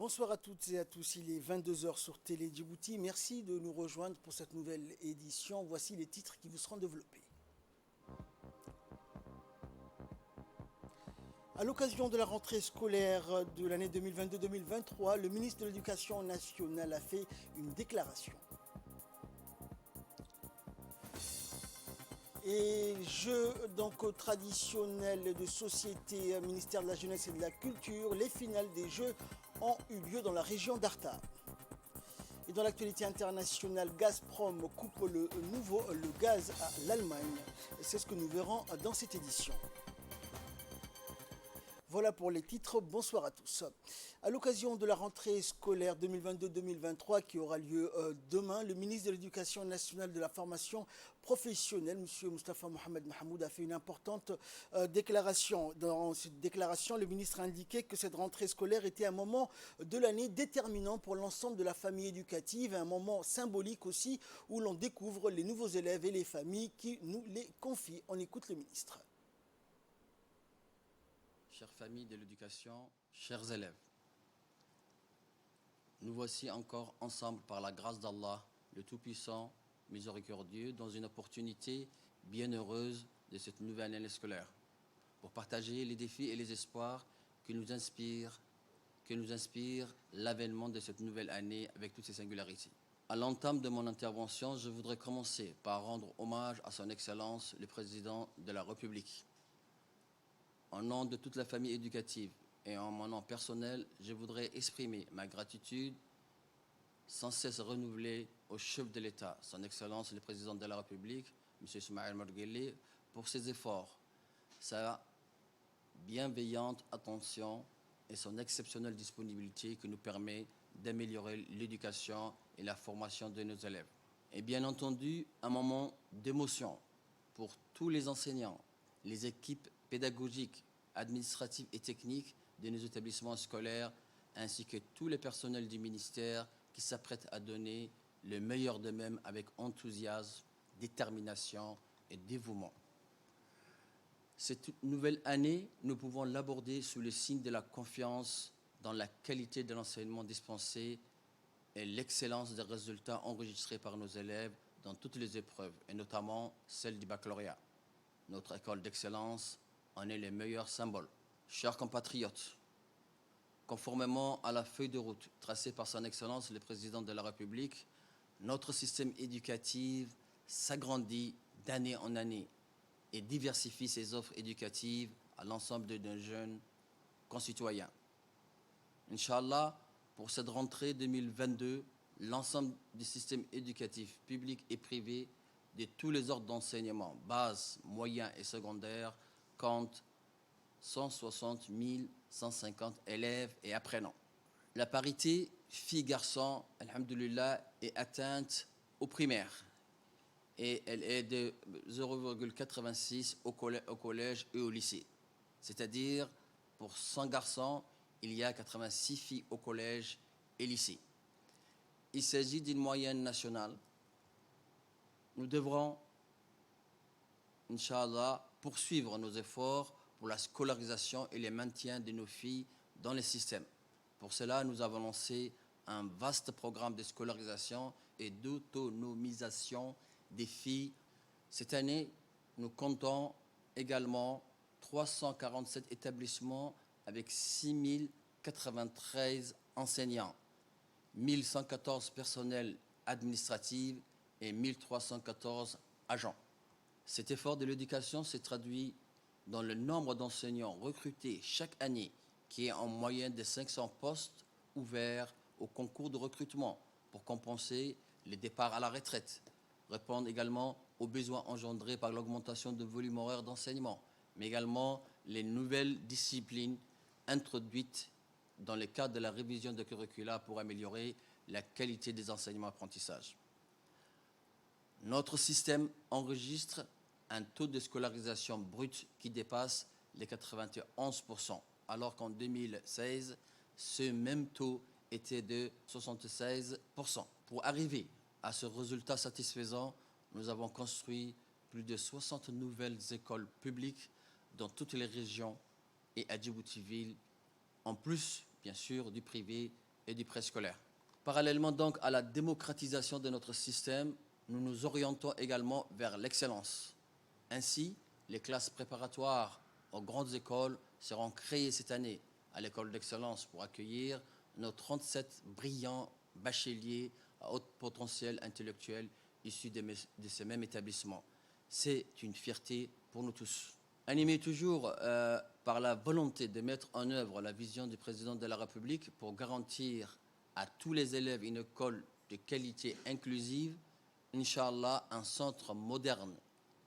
Bonsoir à toutes et à tous, il est 22 heures sur Télé Djibouti. Merci de nous rejoindre pour cette nouvelle édition. Voici les titres qui vous seront développés. À l'occasion de la rentrée scolaire de l'année 2022-2023, le ministre de l'Éducation nationale a fait une déclaration. Et jeux donc traditionnels de société, ministère de la Jeunesse et de la Culture, les finales des Jeux ont eu lieu dans la région d'Arta. Et dans l'actualité internationale, Gazprom coupe le gaz à l'Allemagne. C'est ce que nous verrons dans cette édition. Voilà pour les titres, bonsoir à tous. À l'occasion de la rentrée scolaire 2022-2023 qui aura lieu demain, le ministre de l'Éducation nationale de la formation professionnelle, M. Moustapha Mohamed Mahmoud, a fait une importante déclaration. Dans cette déclaration, le ministre a indiqué que cette rentrée scolaire était un moment de l'année déterminant pour l'ensemble de la famille éducative, un moment symbolique aussi où l'on découvre les nouveaux élèves et les familles qui nous les confient. On écoute le ministre. Chères familles de l'éducation, chers élèves, nous voici encore ensemble par la grâce d'Allah, le Tout-Puissant, miséricordieux, dans une opportunité bien heureuse de cette nouvelle année scolaire, pour partager les défis et les espoirs que nous inspire l'avènement de cette nouvelle année avec toutes ses singularités. À l'entame de mon intervention, je voudrais commencer par rendre hommage à son Excellence, le Président de la République. En nom de toute la famille éducative et en mon nom personnel, je voudrais exprimer ma gratitude sans cesse renouvelée au chef de l'État, son Excellence le Président de la République, M. Ismaël Marguerite, pour ses efforts, sa bienveillante attention et son exceptionnelle disponibilité qui nous permet d'améliorer l'éducation et la formation de nos élèves. Et bien entendu, un moment d'émotion pour tous les enseignants, les équipes pédagogiques, administratives et techniques de nos établissements scolaires, ainsi que tous les personnels du ministère qui s'apprêtent à donner le meilleur d'eux-mêmes avec enthousiasme, détermination et dévouement. Cette nouvelle année, nous pouvons l'aborder sous le signe de la confiance dans la qualité de l'enseignement dispensé et l'excellence des résultats enregistrés par nos élèves dans toutes les épreuves, et notamment celle du baccalauréat. Notre école d'excellence en est le meilleur symbole. Chers compatriotes, conformément à la feuille de route tracée par son Excellence le Président de la République, notre système éducatif s'agrandit d'année en année et diversifie ses offres éducatives à l'ensemble de nos jeunes concitoyens. Inch'Allah, pour cette rentrée 2022, l'ensemble du système éducatif public et privé de tous les ordres d'enseignement, base, moyen et secondaire, compte 160 150 élèves et apprenants. La parité filles-garçons, alhamdoulilah, est atteinte au primaire et elle est de 0,86 au collège et au lycée. C'est-à-dire, pour 100 garçons, il y a 86 filles au collège et lycée. Il s'agit d'une moyenne nationale. Nous devrons, Inch'Allah, poursuivre nos efforts pour la scolarisation et le maintien de nos filles dans le système. Pour cela, nous avons lancé un vaste programme de scolarisation et d'autonomisation des filles. Cette année, nous comptons également 347 établissements avec 6093 enseignants, 1114 personnels administratifs et 1314 agents. Cet effort de l'éducation s'est traduit dans le nombre d'enseignants recrutés chaque année, qui est en moyenne de 500 postes ouverts au concours de recrutement pour compenser les départs à la retraite, répondre également aux besoins engendrés par l'augmentation de volume horaire d'enseignement, mais également les nouvelles disciplines introduites dans le cadre de la révision de curricula pour améliorer la qualité des enseignements-apprentissages. Notre système enregistre un taux de scolarisation brut qui dépasse les 91%, alors qu'en 2016, ce même taux était de 76%. Pour arriver à ce résultat satisfaisant, nous avons construit plus de 60 nouvelles écoles publiques dans toutes les régions et à Djibouti-Ville, en plus, bien sûr, du privé et du préscolaire. Parallèlement donc à la démocratisation de notre système, nous nous orientons également vers l'excellence. Ainsi, les classes préparatoires aux grandes écoles seront créées cette année à l'école d'excellence pour accueillir nos 37 brillants bacheliers à haut potentiel intellectuel issus de ces mêmes établissements. C'est une fierté pour nous tous. Animé toujours par la volonté de mettre en œuvre la vision du président de la République pour garantir à tous les élèves une école de qualité inclusive, Inch'Allah, un centre moderne,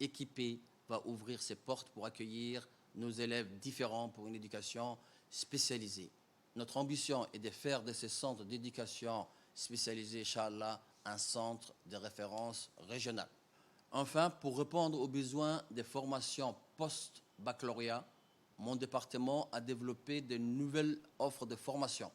équipé, va ouvrir ses portes pour accueillir nos élèves différents pour une éducation spécialisée. Notre ambition est de faire de ces centres d'éducation spécialisés, Inch'Allah, un centre de référence régional. Enfin, pour répondre aux besoins des formations post-baccalauréat, mon département a développé de nouvelles offres de formation,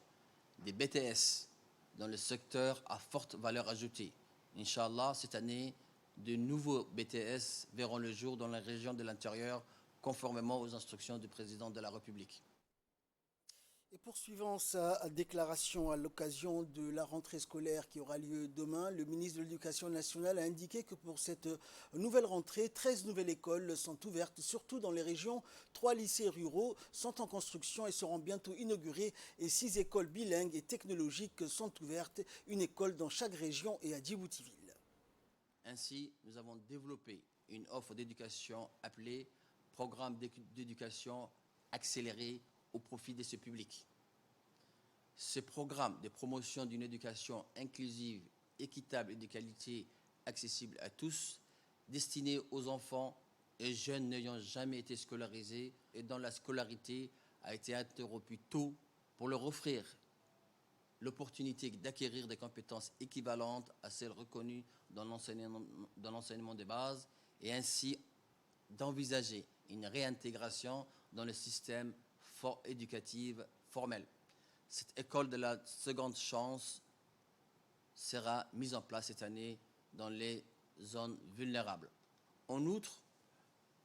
des BTS dans le secteur à forte valeur ajoutée. Inch'Allah, cette année, de nouveaux BTS verront le jour dans la région de l'intérieur, conformément aux instructions du président de la République. Et poursuivant sa déclaration à l'occasion de la rentrée scolaire qui aura lieu demain, le ministre de l'Éducation nationale a indiqué que pour cette nouvelle rentrée, 13 nouvelles écoles sont ouvertes, surtout dans les régions. 3 lycées ruraux sont en construction et seront bientôt inaugurés et 6 écoles bilingues et technologiques sont ouvertes, une école dans chaque région et à Djibouti-Ville. Ainsi, nous avons développé une offre d'éducation appelée Programme d'éducation accéléré au profit de ce public. Ce programme de promotion d'une éducation inclusive, équitable et de qualité accessible à tous, destiné aux enfants et jeunes n'ayant jamais été scolarisés et dont la scolarité a été interrompue tôt, pour leur offrir l'opportunité d'acquérir des compétences équivalentes à celles reconnues dans l'enseignement de base et ainsi d'envisager une réintégration dans le système éducatif formel. Cette école de la seconde chance sera mise en place cette année dans les zones vulnérables. En outre,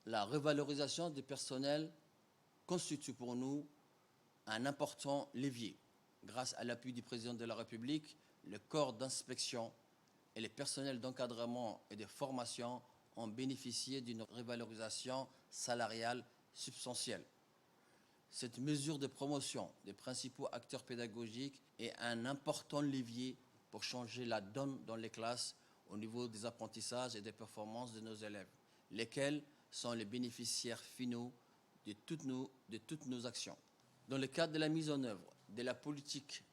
la revalorisation du personnel constitue pour nous un important levier. Grâce à l'appui du président de la République, le corps d'inspection et les personnels d'encadrement et de formation ont bénéficié d'une revalorisation salariale substantielle. Cette mesure de promotion des principaux acteurs pédagogiques est un important levier pour changer la donne dans les classes au niveau des apprentissages et des performances de nos élèves, lesquels sont les bénéficiaires finaux de toutes nos actions. Dans le cadre de la mise en œuvre de la politique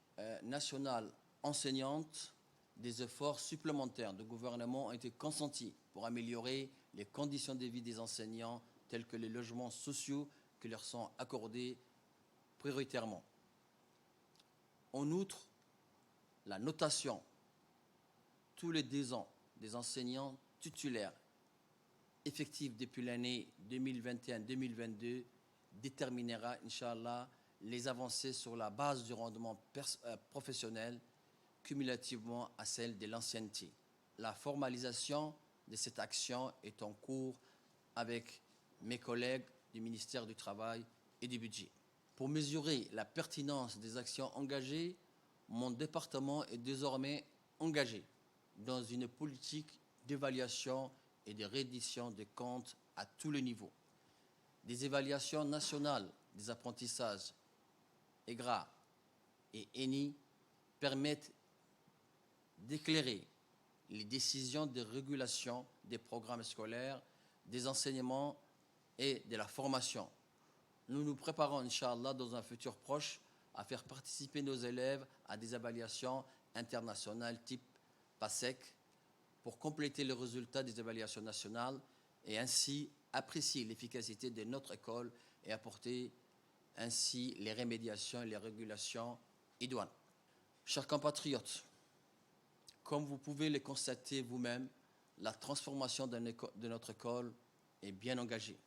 nationale enseignante, des efforts supplémentaires du gouvernement ont été consentis pour améliorer les conditions de vie des enseignants, tels que les logements sociaux qui leur sont accordés prioritairement. En outre, la notation tous les 2 ans des enseignants titulaires effectifs depuis l'année 2021-2022 déterminera, Inch'Allah, les avancées sur la base du rendement professionnel cumulativement à celle de l'ancienneté. La formalisation de cette action est en cours avec mes collègues du ministère du Travail et du Budget. Pour mesurer la pertinence des actions engagées, mon département est désormais engagé dans une politique d'évaluation et de reddition des comptes à tous les niveaux. Des évaluations nationales des apprentissages, EGRA et ENI, permettent d'éclairer les décisions de régulation des programmes scolaires, des enseignements et de la formation. Nous nous préparons, Inch'Allah, dans un futur proche, à faire participer nos élèves à des évaluations internationales type PASEC pour compléter les résultats des évaluations nationales et ainsi apprécier l'efficacité de notre école et apporter ainsi les remédiations et les régulations idoines. Chers compatriotes, comme vous pouvez le constater vous-même, la transformation de notre école est bien engagée.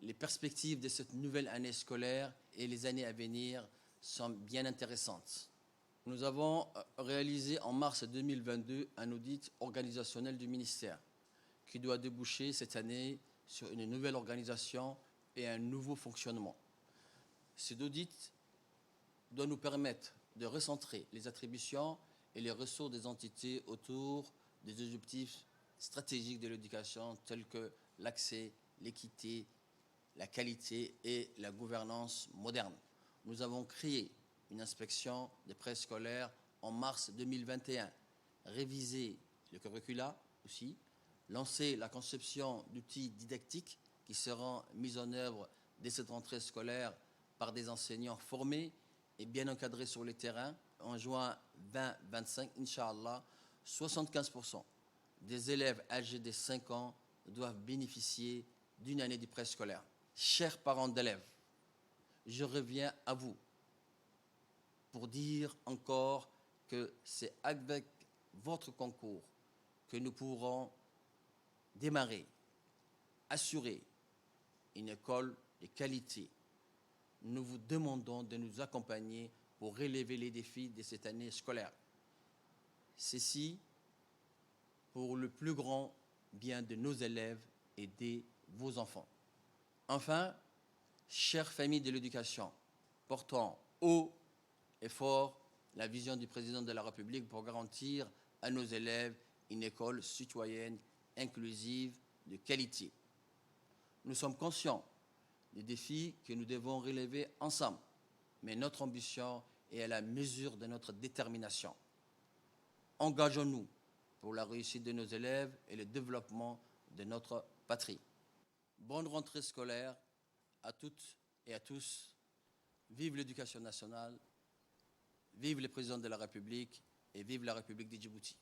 Les perspectives de cette nouvelle année scolaire et les années à venir sont bien intéressantes. Nous avons réalisé en mars 2022 un audit organisationnel du ministère qui doit déboucher cette année sur une nouvelle organisation et un nouveau fonctionnement. Cet audit doit nous permettre de recentrer les attributions et les ressources des entités autour des objectifs stratégiques de l'éducation tels que l'accès, l'équité, la qualité et la gouvernance moderne. Nous avons créé une inspection des préscolaires en mars 2021, révisé le curricula aussi, lancé la conception d'outils didactiques qui seront mis en œuvre dès cette rentrée scolaire par des enseignants formés et bien encadrés sur le terrain. En juin 2025, Inch'Allah, 75% des élèves âgés de 5 ans doivent bénéficier d'une année du préscolaire. Chers parents d'élèves, je reviens à vous pour dire encore que c'est avec votre concours que nous pourrons démarrer, assurer une école de qualité. Nous vous demandons de nous accompagner pour relever les défis de cette année scolaire. Ceci pour le plus grand bien de nos élèves et de vos enfants. Enfin, chères familles de l'éducation, portons haut et fort la vision du président de la République pour garantir à nos élèves une école citoyenne, inclusive, de qualité. Nous sommes conscients des défis que nous devons relever ensemble, mais notre ambition est à la mesure de notre détermination. Engageons-nous pour la réussite de nos élèves et le développement de notre patrie. Bonne rentrée scolaire à toutes et à tous. Vive l'éducation nationale, vive le président de la République et vive la République de Djibouti.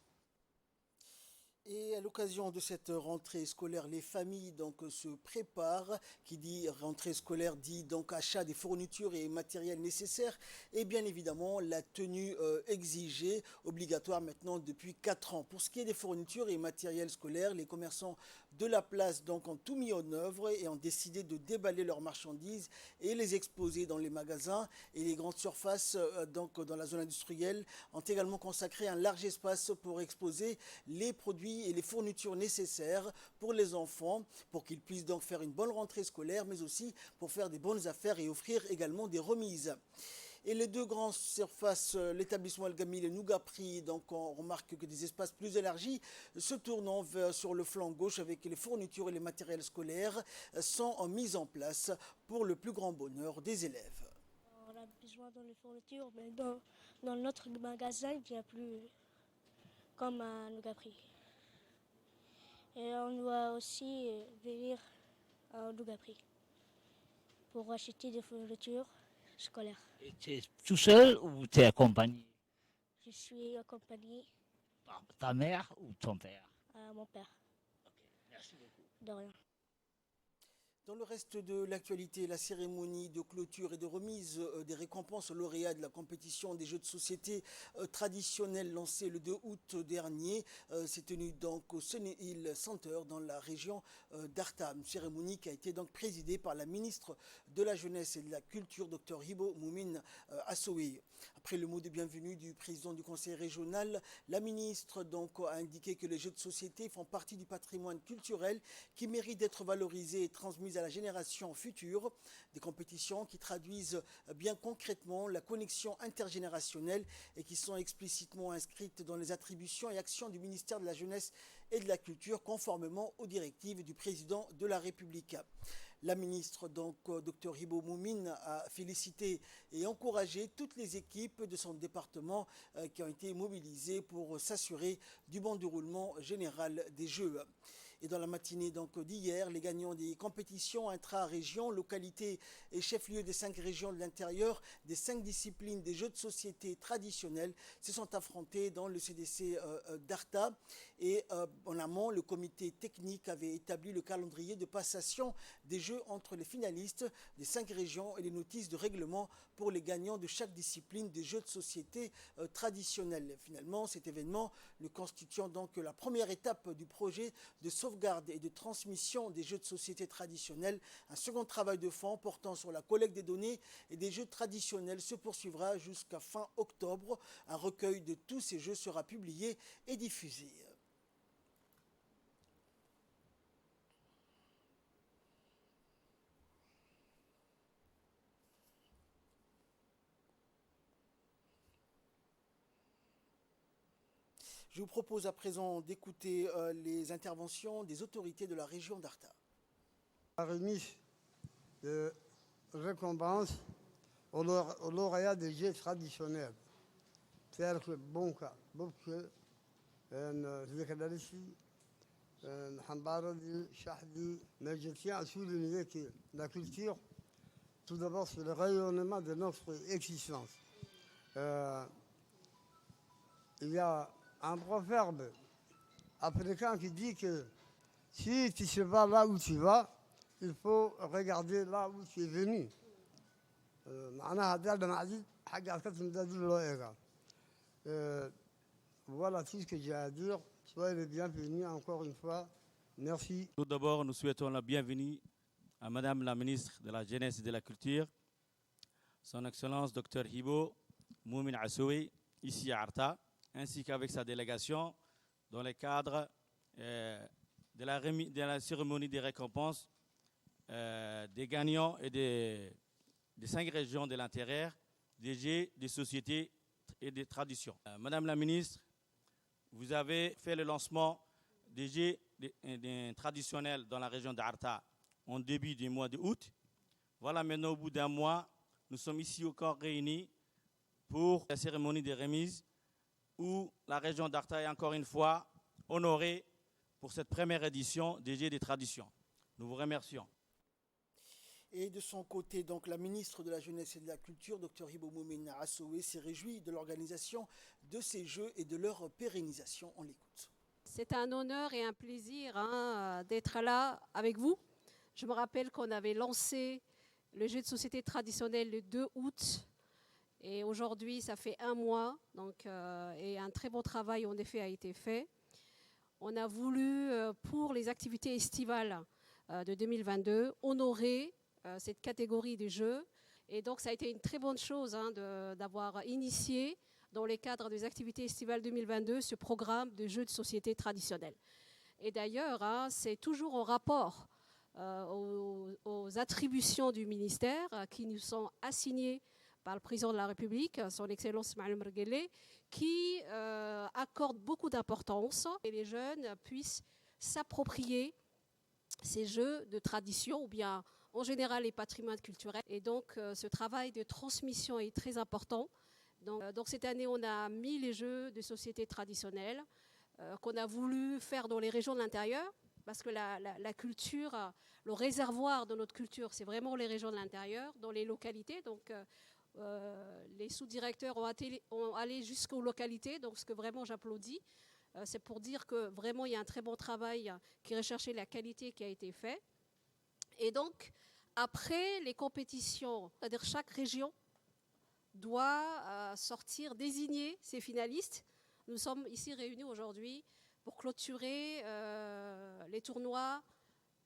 Et à l'occasion de cette rentrée scolaire, les familles donc se préparent. Qui dit rentrée scolaire dit donc achat des fournitures et matériels nécessaires et bien évidemment la tenue exigée, obligatoire maintenant depuis 4 ans. Pour ce qui est des fournitures et matériels scolaires, les commerçants de la place donc ont tout mis en œuvre et ont décidé de déballer leurs marchandises et les exposer dans les magasins, et les grandes surfaces donc dans la zone industrielle ont également consacré un large espace pour exposer les produits et les fournitures nécessaires pour les enfants, pour qu'ils puissent donc faire une bonne rentrée scolaire, mais aussi pour faire des bonnes affaires et offrir également des remises. Et les deux grandes surfaces, l'établissement El Gamil et Nougapri, donc on remarque que des espaces plus élargis se tournant sur le flanc gauche avec les fournitures et les matériels scolaires sont en mise en place pour le plus grand bonheur des élèves. On a besoin de les fournitures, mais dans notre magasin, il n'y a plus comme à Nougapri. Et on doit aussi venir à Nougapri pour acheter des fournitures scolaires. Et tu es tout seul ou tu es accompagné Je suis accompagnée par ta mère ou ton père? à mon père. Merci beaucoup. De rien. Dans le reste de l'actualité, la cérémonie de clôture et de remise des récompenses aux lauréats de la compétition des jeux de société traditionnels lancée le 2 août dernier s'est tenue donc au Sunny Hill Center dans la région d'Arta. Une cérémonie qui a été donc présidée par la ministre de la Jeunesse et de la Culture, Dr Hibo Moumin Assoui. Après le mot de bienvenue du président du conseil régional, la ministre donc a indiqué que les jeux de société font partie du patrimoine culturel qui mérite d'être valorisé et transmis à la génération future. Des compétitions qui traduisent bien concrètement la connexion intergénérationnelle et qui sont explicitement inscrites dans les attributions et actions du ministère de la Jeunesse et de la Culture conformément aux directives du président de la République. La ministre, donc, Dr Hibo Moumin, a félicité et encouragé toutes les équipes de son département qui ont été mobilisées pour s'assurer du bon déroulement général des Jeux. Et dans la matinée d'hier, les gagnants des compétitions intra-régions, localités et chefs-lieux des 5 régions de l'intérieur, des 5 disciplines des jeux de société traditionnels se sont affrontés dans le CDC d'Arta. Et en amont, le comité technique avait établi le calendrier de passation des jeux entre les finalistes des 5 régions et les notices de règlement pour les gagnants de chaque discipline des jeux de société traditionnels. Finalement, cet événement ne constituant donc que la première étape du projet de sauvegarde et de transmission des jeux de société traditionnels. Un second travail de fond portant sur la collecte des données et des jeux traditionnels se poursuivra jusqu'à fin octobre. Un recueil de tous ces jeux sera publié et diffusé. Je vous propose à présent d'écouter les interventions des autorités de la région d'Arta. La remise de récompense aux lauréats des jeux traditionnels. C'est-à-dire que bon cas, beaucoup mais je tiens à souligner que la culture, tout d'abord, c'est le rayonnement de notre existence. Il y a un proverbe africain qui dit que si tu ne sais pas là où tu vas, il faut regarder là où tu es venu. Voilà tout ce que j'ai à dire. Soyez les bienvenus encore une fois. Merci. Tout d'abord, nous souhaitons la bienvenue à Madame la ministre de la Jeunesse et de la Culture, Son Excellence Dr Hibo Moumin Assoui, ici à Arta, ainsi qu'avec sa délégation dans le cadre de la cérémonie des récompenses des gagnants et des 5 régions de l'intérieur, des jeux, des sociétés et des traditions. Madame la ministre, vous avez fait le lancement des jeux traditionnels dans la région d'Arta en début du mois d'août. Voilà, maintenant au bout d'un mois, nous sommes ici encore réunis pour la cérémonie des remises où la région d'Arta est encore une fois honorée pour cette première édition des jeux des traditions. Nous vous remercions. Et de son côté, donc, la ministre de la Jeunesse et de la Culture, Dr Hibo Moumin Assoui, s'est réjouie de l'organisation de ces Jeux et de leur pérennisation. On l'écoute. C'est un honneur et un plaisir d'être là avec vous. Je me rappelle qu'on avait lancé le jeu de société traditionnel le 2 août. Et aujourd'hui, ça fait 1 mois. Donc, et un très bon travail, en effet, a été fait. On a voulu, pour les activités estivales de 2022, honorer cette catégorie de jeux. Et donc, ça a été une très bonne chose d'avoir initié, dans le cadre des activités estivales 2022, ce programme de jeux de société traditionnels. Et d'ailleurs, c'est toujours en rapport aux attributions du ministère qui nous sont assignées par le président de la République, son Excellence Ismaël Merguele, qui accorde beaucoup d'importance et les jeunes puissent s'approprier ces jeux de tradition ou bien en général les patrimoines culturels. Et donc ce travail de transmission est très important. Donc cette année, on a mis les jeux de société traditionnels qu'on a voulu faire dans les régions de l'intérieur, parce que la culture, le réservoir de notre culture, c'est vraiment les régions de l'intérieur, dans les localités. Donc les sous-directeurs ont allé jusqu'aux localités, donc ce que vraiment j'applaudis. C'est pour dire que vraiment il y a un très bon travail qui recherchait la qualité qui a été fait. Et donc, après les compétitions, c'est-à-dire chaque région doit désigner ses finalistes. Nous sommes ici réunis aujourd'hui pour clôturer les tournois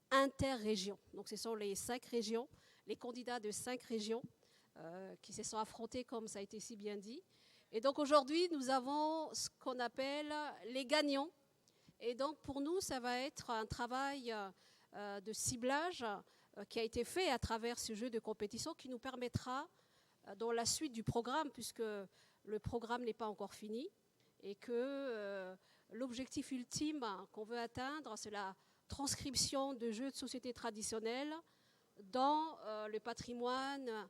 interrégions. Donc ce sont les 5 régions, les candidats de 5 régions qui se sont affrontés, comme ça a été si bien dit. Et donc aujourd'hui, nous avons ce qu'on appelle les gagnants. Et donc pour nous, ça va être un travail de ciblage qui a été fait à travers ce jeu de compétition qui nous permettra, dans la suite du programme, puisque le programme n'est pas encore fini, et que l'objectif ultime qu'on veut atteindre, c'est la transcription de jeux de société traditionnels dans le patrimoine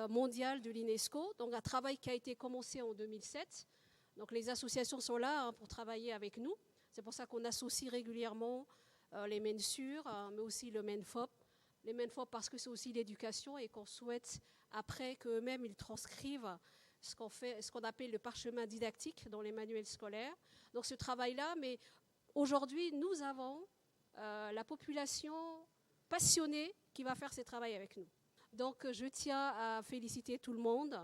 mondial de l'UNESCO. Donc un travail qui a été commencé en 2007. Donc les associations sont là pour travailler avec nous. C'est pour ça qu'on associe régulièrement les MENSUR, mais aussi le MENFOP. Les MENFOP parce que c'est aussi l'éducation et qu'on souhaite après qu'eux-mêmes ils transcrivent ce qu'on appelle le parchemin didactique dans les manuels scolaires. Donc ce travail-là, mais aujourd'hui nous avons la population passionnée qui va faire ce travail avec nous. Donc je tiens à féliciter tout le monde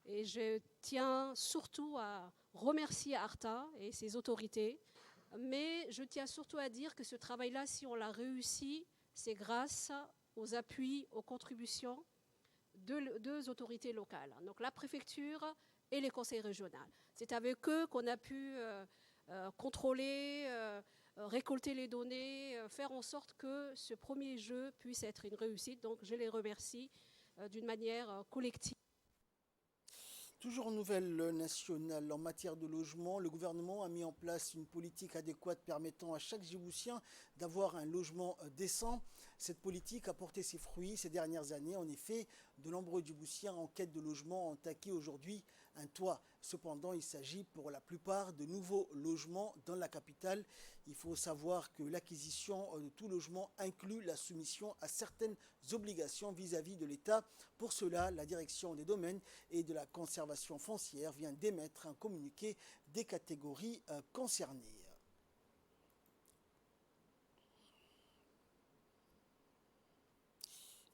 et je tiens surtout à remercier Arta et ses autorités. Mais je tiens surtout à dire que ce travail-là, si on l'a réussi, c'est grâce aux appuis, aux contributions de 2 autorités locales, donc la préfecture et les conseils régionaux. C'est avec eux qu'on a pu contrôler, récolter les données, faire en sorte que ce premier jeu puisse être une réussite. Donc je les remercie d'une manière collective. Toujours nouvelle nationale en matière de logement, le gouvernement a mis en place une politique adéquate permettant à chaque Djiboutien d'avoir un logement décent. Cette politique a porté ses fruits ces dernières années. En effet, de nombreux Djiboutiens en quête de logement ont acquis aujourd'hui un toit. Cependant, il s'agit pour la plupart de nouveaux logements dans la capitale. Il faut savoir que l'acquisition de tout logement inclut la soumission à certaines obligations vis-à-vis de l'État. Pour cela, la direction des domaines et de la conservation foncière vient d'émettre un communiqué des catégories concernées.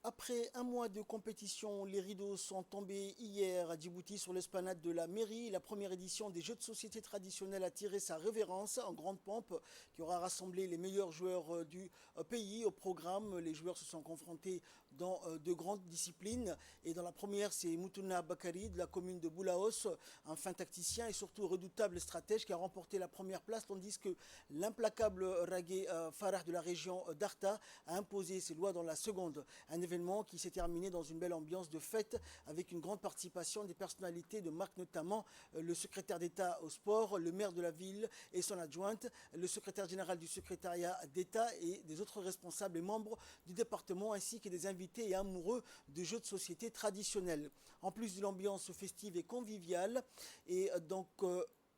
Après un mois de compétition, les rideaux sont tombés hier à Djibouti sur l'esplanade de la mairie. La première édition des Jeux de société traditionnels a tiré sa révérence en grande pompe qui aura rassemblé les meilleurs joueurs du pays. Au programme, les joueurs se sont confrontés dans de grandes disciplines. Et dans la première, c'est Moutouna Bakari de la commune de Boulaos, un fin tacticien et surtout redoutable stratège qui a remporté la première place, tandis que l'implacable Ragué Farah de la région d'Arta a imposé ses lois dans la seconde. Un événement qui s'est terminé dans une belle ambiance de fête avec une grande participation des personnalités de marque, notamment le secrétaire d'État au sport, le maire de la ville et son adjointe, le secrétaire général du secrétariat d'État et des autres responsables et membres du département, ainsi que des invités et amoureux de jeux de société traditionnels. En plus de l'ambiance festive et conviviale, et donc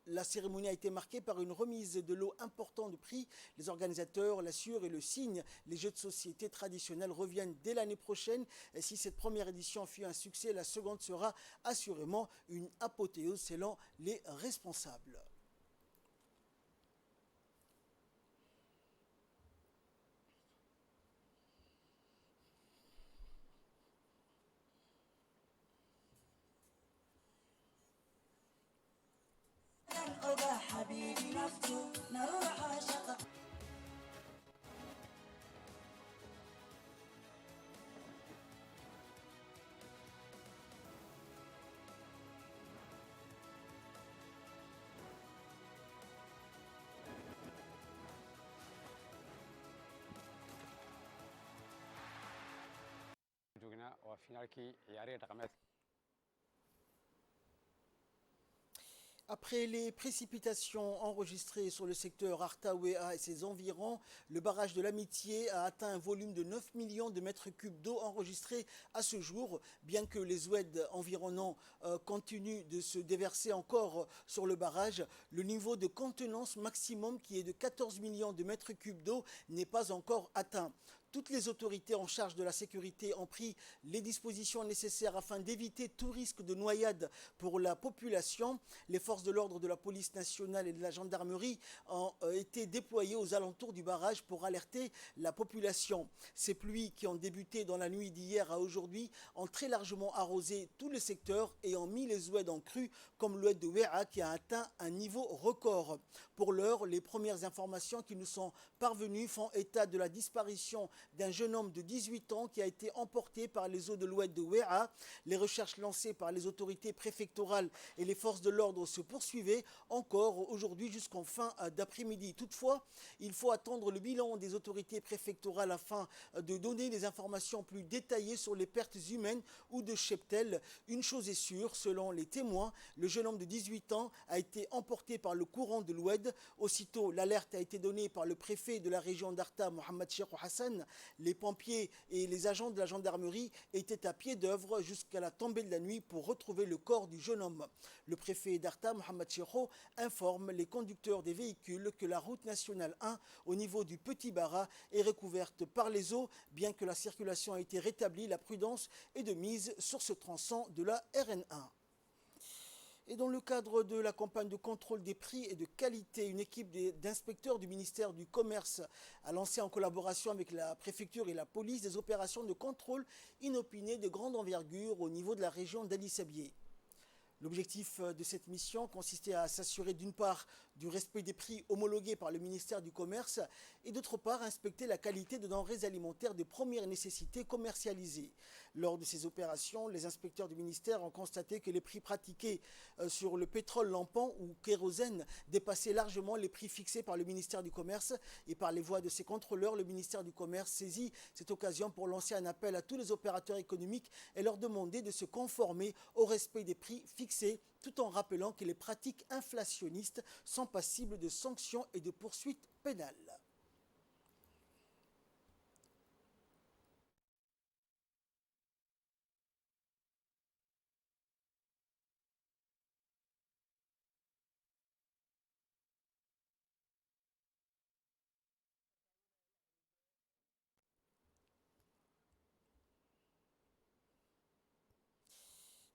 la cérémonie a été marquée par une remise de lot important de prix. Les organisateurs l'assurent et le signent. Les jeux de société traditionnels reviennent dès l'année prochaine. Et si cette première édition fut un succès, la seconde sera assurément une apothéose selon les responsables. Après les précipitations enregistrées sur le secteur Arta-Wea et ses environs, le barrage de l'Amitié a atteint un volume de 9 millions de mètres cubes d'eau enregistrés à ce jour, bien que les oueds environnants continuent de se déverser encore sur le barrage. Le niveau de contenance maximum, qui est de 14 millions de mètres cubes d'eau, n'est pas encore atteint. Toutes les autorités en charge de la sécurité ont pris les dispositions nécessaires afin d'éviter tout risque de noyade pour la population. Les forces de l'ordre de la police nationale et de la gendarmerie ont été déployées aux alentours du barrage pour alerter la population. Ces pluies qui ont débuté dans la nuit d'hier à aujourd'hui ont très largement arrosé tout le secteur et ont mis les oueds en crue, comme l'oued de Wea qui a atteint un niveau record. Pour l'heure, les premières informations qui nous sont parvenues font état de la disparition d'un jeune homme de 18 ans qui a été emporté par les eaux de l'oued de Wea. Les recherches lancées par les autorités préfectorales et les forces de l'ordre se poursuivaient encore aujourd'hui jusqu'en fin d'après-midi. Toutefois, il faut attendre le bilan des autorités préfectorales afin de donner des informations plus détaillées sur les pertes humaines ou de cheptel. Une chose est sûre, selon les témoins, le jeune homme de 18 ans a été emporté par le courant de l'oued. Aussitôt, l'alerte a été donnée par le préfet de la région d'Arta, Mohamed Cheikh Hassan. Les pompiers et les agents de la gendarmerie étaient à pied d'œuvre jusqu'à la tombée de la nuit pour retrouver le corps du jeune homme. Le préfet d'Arta, Mohamed Cheikh, informe les conducteurs des véhicules que la route nationale 1 au niveau du Petit Bara est recouverte par les eaux. Bien que la circulation ait été rétablie, la prudence est de mise sur ce tronçon de la RN1. Et dans le cadre de la campagne de contrôle des prix et de qualité, une équipe d'inspecteurs du ministère du Commerce a lancé en collaboration avec la préfecture et la police des opérations de contrôle inopinées de grande envergure au niveau de la région d'Ali Sabié. L'objectif de cette mission consistait à s'assurer d'une part du respect des prix homologués par le ministère du Commerce et d'autre part inspecter la qualité de denrées alimentaires de première nécessité commercialisées. Lors de ces opérations, les inspecteurs du ministère ont constaté que les prix pratiqués sur le pétrole lampant ou kérosène dépassaient largement les prix fixés par le ministère du Commerce et par les voies de ses contrôleurs, le ministère du Commerce saisit cette occasion pour lancer un appel à tous les opérateurs économiques et leur demander de se conformer au respect des prix fixés, tout en rappelant que les pratiques inflationnistes sont passibles de sanctions et de poursuites pénales.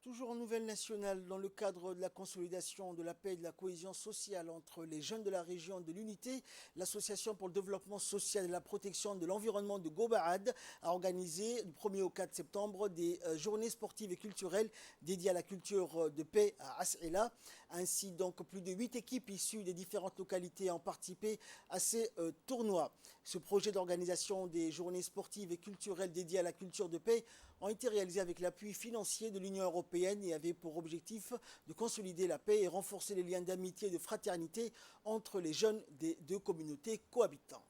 Toujours en nouvelle nationale, dans le cadre de la consolidation de la paix et de la cohésion sociale entre les jeunes de la région de l'Unité, l'Association pour le développement social et la protection de l'environnement de Gobaad a organisé du 1er au 4 septembre des journées sportives et culturelles dédiées à la culture de paix à As'ila. Ainsi, donc, plus de 8 équipes issues des différentes localités ont participé à ces tournois. Ce projet d'organisation des journées sportives et culturelles dédiées à la culture de paix ont été réalisés avec l'appui financier de l'Union européenne et avaient pour objectif de consolider la paix et renforcer les liens d'amitié et de fraternité entre les jeunes des deux communautés cohabitantes.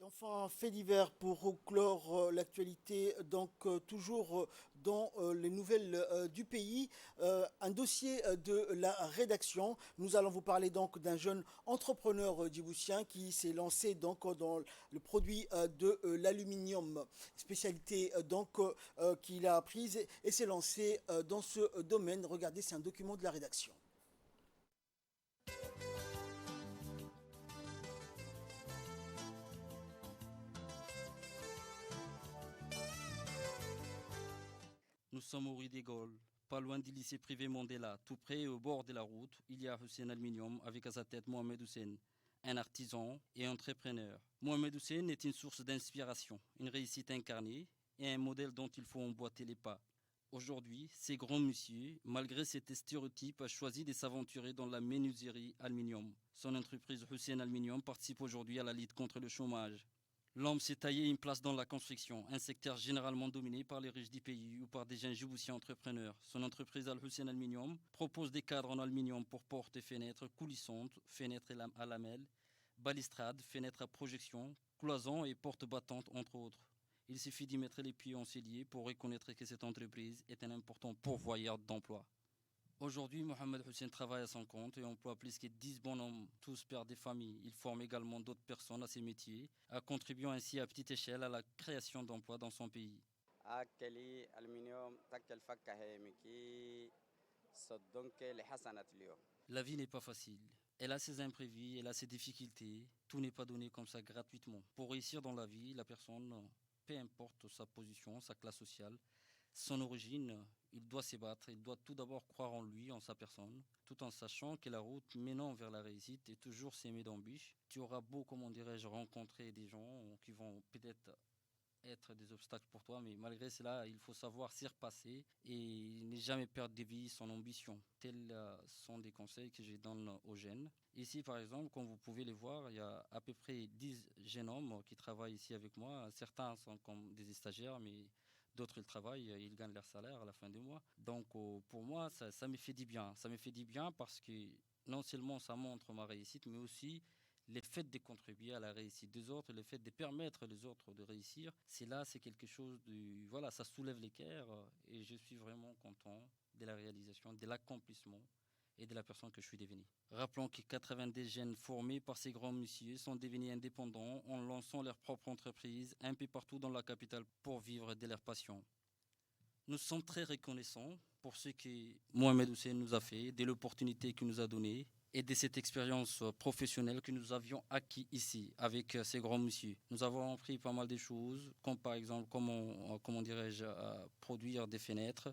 Et enfin, fait divers pour clore l'actualité, donc toujours dans les nouvelles du pays, un dossier de la rédaction. Nous allons vous parler donc d'un jeune entrepreneur djiboutien qui s'est lancé donc dans le produit de l'aluminium, spécialité donc qu'il a apprise et s'est lancé dans ce domaine. Regardez, c'est un document de la rédaction. Nous sommes au rue des Gaules, pas loin du lycée privé Mandela, tout près et au bord de la route. Il y a Hussein Aluminium avec à sa tête Mohamed Hussein, un artisan et entrepreneur. Mohamed Hussein est une source d'inspiration, une réussite incarnée et un modèle dont il faut emboîter les pas. Aujourd'hui, ces grands messieurs, malgré ces stéréotypes, a choisi de s'aventurer dans la menuiserie aluminium. Son entreprise Hussein Aluminium participe aujourd'hui à la lutte contre le chômage. L'homme s'est taillé une place dans la construction, un secteur généralement dominé par les riches du pays ou par des jeunes djiboutiens entrepreneurs. Son entreprise Al-Hussein Aluminium propose des cadres en aluminium pour portes et fenêtres coulissantes, fenêtres à lamelles, balustrades, fenêtres à projection, cloisons et portes battantes entre autres. Il suffit d'y mettre les pieds en cellier pour reconnaître que cette entreprise est un important pourvoyeur d'emplois. Aujourd'hui, Mohamed Hussein travaille à son compte et emploie plus que 10 bonhommes, tous pères des familles. Il forme également d'autres personnes à ses métiers, contribuant ainsi à petite échelle à la création d'emplois dans son pays. La vie n'est pas facile. Elle a ses imprévus, elle a ses difficultés. Tout n'est pas donné comme ça gratuitement. Pour réussir dans la vie, la personne, peu importe sa position, sa classe sociale, son origine, il doit se battre, il doit tout d'abord croire en lui, en sa personne, tout en sachant que la route menant vers la réussite est toujours semée d'embûches. Tu auras beau, comment dirais-je, rencontrer des gens qui vont peut-être être des obstacles pour toi, mais malgré cela, il faut savoir s'y repasser et ne jamais perdre de vue son ambition. Tels sont des conseils que je donne aux jeunes. Ici, par exemple, comme vous pouvez les voir, il y a à peu près 10 jeunes hommes qui travaillent ici avec moi. Certains sont comme des stagiaires, mais d'autres, ils travaillent, ils gagnent leur salaire à la fin du mois. Donc, pour moi, ça me fait du bien. Ça me fait du bien parce que non seulement ça montre ma réussite, mais aussi le fait de contribuer à la réussite des autres, le fait de permettre aux autres de réussir, c'est quelque chose de... Voilà, ça soulève les cœurs et je suis vraiment content de la réalisation, de l'accomplissement et de la personne que je suis devenue. Rappelons que 90 jeunes formés par ces grands messieurs sont devenus indépendants en lançant leur propre entreprise un peu partout dans la capitale pour vivre de leur passion. Nous sommes très reconnaissants pour ce que Mohamed Hussein nous a fait, de l'opportunité qu'il nous a donnée et de cette expérience professionnelle que nous avions acquis ici avec ces grands messieurs. Nous avons appris pas mal de choses, comme par exemple comment produire des fenêtres,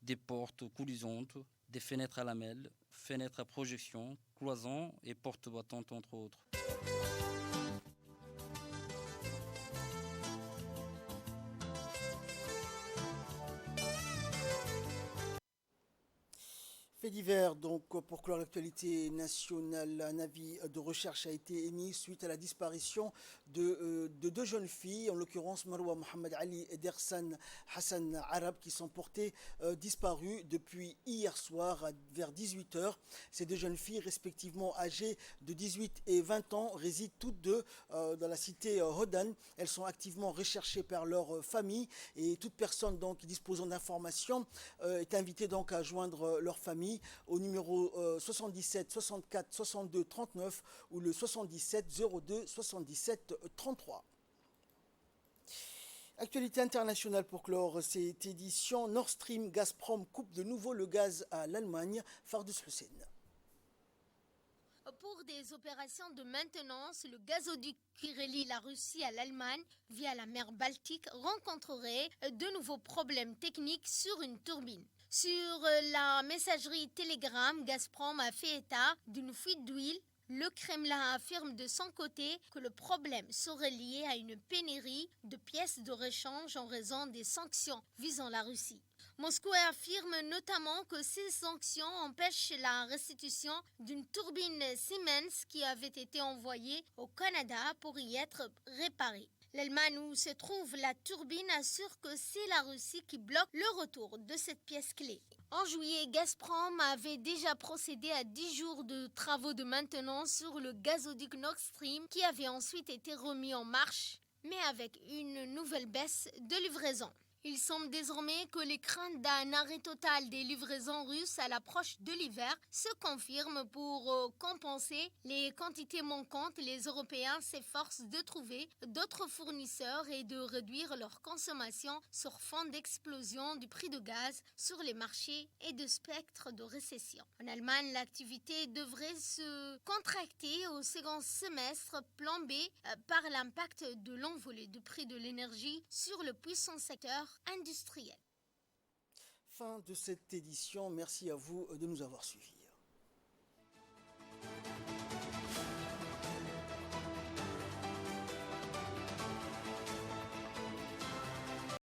des portes coulissantes, des fenêtres à lamelles, fenêtres à projection, cloisons et portes battantes entre autres. Fait divers, donc pour clore l'actualité nationale, un avis de recherche a été émis suite à la disparition de deux jeunes filles, en l'occurrence Marwa Mohamed Ali et Dersan Hassan Arab, qui sont portées disparues depuis hier soir vers 18h. Ces deux jeunes filles, respectivement âgées de 18 et 20 ans, résident toutes deux dans la cité Hodan. Elles sont activement recherchées par leur famille et toute personne donc disposant d'informations est invitée donc à joindre leur famille au numéro 77 64 62 39 ou le 77 02 77 33. Actualité internationale pour clore cette édition. Nord Stream, Gazprom coupe de nouveau le gaz à l'Allemagne. Fardous Hussein. Pour des opérations de maintenance, le gazoduc qui relie la Russie à l'Allemagne via la mer Baltique rencontrerait de nouveaux problèmes techniques sur une turbine. Sur la messagerie Telegram, Gazprom a fait état d'une fuite d'huile. Le Kremlin affirme de son côté que le problème serait lié à une pénurie de pièces de rechange en raison des sanctions visant la Russie. Moscou affirme notamment que ces sanctions empêchent la restitution d'une turbine Siemens qui avait été envoyée au Canada pour y être réparée. L'Allemagne où se trouve la turbine assure que c'est la Russie qui bloque le retour de cette pièce clé. En juillet, Gazprom avait déjà procédé à 10 jours de travaux de maintenance sur le gazoduc Nord Stream qui avait ensuite été remis en marche, mais avec une nouvelle baisse de livraison. Il semble désormais que les craintes d'un arrêt total des livraisons russes à l'approche de l'hiver se confirment. Pour compenser les quantités manquantes, les Européens s'efforcent de trouver d'autres fournisseurs et de réduire leur consommation sur fond d'explosion du prix de gaz sur les marchés et de spectre de récession. En Allemagne, l'activité devrait se contracter au second semestre, plombée par l'impact de l'envolée du prix de l'énergie sur le puissant secteur industriel. Fin de cette édition. Merci à vous de nous avoir suivis.